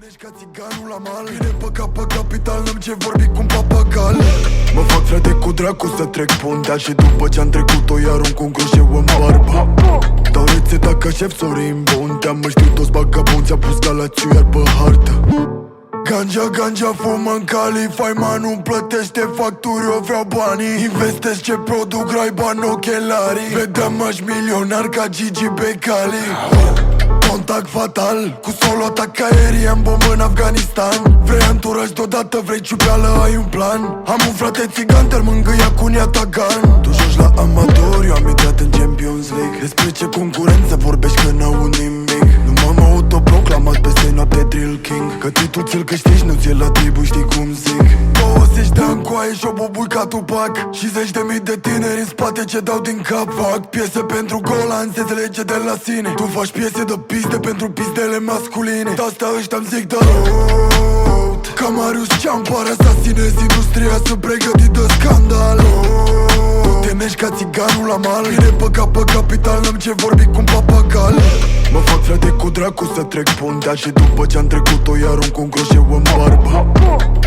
Ești ca țiganul la mal. Vine pe cap pe capital, n-am ce vorbi cu un papagal. Mă fac frate cu dracu să trec puntea și după ce-am trecut-o iar un cu croșeu în barbă. Dau rețeta ca șef Sorin Bontea. Mă știu toți bagabonți, a pus galațiu iar pe hartă. Ganja, fumă în Cali. Faima nu plătește facturi, eu vreau banii. Investesc ce produc, Ray-Ban, ochelarii. Vedeam aș milionar ca Gigi Becali. Contact fatal, cu solo atac aerian, bombă în Afganistan. Vrei anturaj deodată, vrei ciupeală, ai un plan. Am un frate țigan, te-ar mângâia cu Niatagan. Tu joci la amator, eu am intrat în Champions League. Despre ce concurență vorbești că n-aud nimic. Nu m-am autoproclamat peste noapte Drill King. Că titlul ți-l câștigi, nu ți-l atribui, știi cum zic. 20 de ani cu aie și o bubui ca Tupac. Și 10.000 de tineri în spate ce dau din cap. Fac piese pentru golan, se lege de la sine. Tu faci piese de piste pentru pizdele masculine. De-asta ăștia-mi zic de road. Ca Marius Ciampar, asasinez industria, sunt pregătit de scandal. Te nești ca țiganul la mal. Vine pe cap pe capital, n-am ce vorbi cu un papagal. Mă fac frate cu dracu să trec puntea și după ce-am trecut-o iar un cu croșeu în barbă.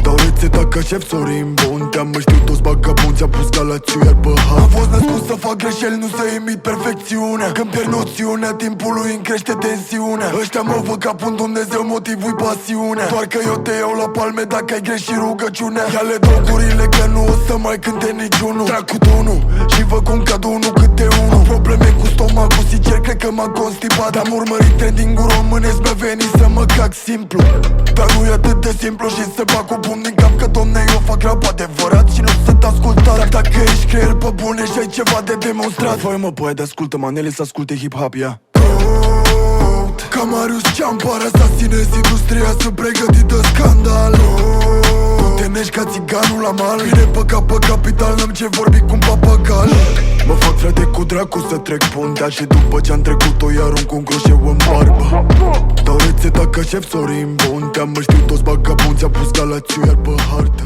Dau rețeta ca șef Sorin Bontea. Mă știu toți bagabonți, a pus galațiu iar pe hartă. Am fost născut să fac greșeli, nu să imit perfecțiunea. Când pierd noțiunea, timpului îmi crește tensiunea. Ăștia mă văd ca un Dumnezeu, motivul pasiunea. Doar că eu te iau la palme dacă ai greșit rugăciunea. Ia-le drogurile că nu o să mai cânte niciunul. Trag cu tonul și vă cum cadou unul câte unul. Am probleme cu stomacul, sincer cred că m-a constipat. Am urmărit trending-ul românesc, mi-a venit să mă cac simplu. Dar nu e atât de simplu și să bag cu pumn din cap. Că domne eu fac rap adevărat și nu sunt ascultat. Dar dacă ești creier pe bune și ai ceva de demonstrat, fă mă poate, ascultă manele să asculte hip-hop, ia. Ca Marius Ciampar, asasinez industria, sunt pregătit de scandal. Te nești ca țiganul la mal. Vine pe cap pe capital, n-am ce vorbi cu un papagal. Mă fac frate cu dracu să trec puntea și după ce-am trecut-o iar un cu croșeu în barbă. Dau rețeta ca șef Sorin Bontea. Mă știu toți bagabonți, a pus galațiu iar pe hartă.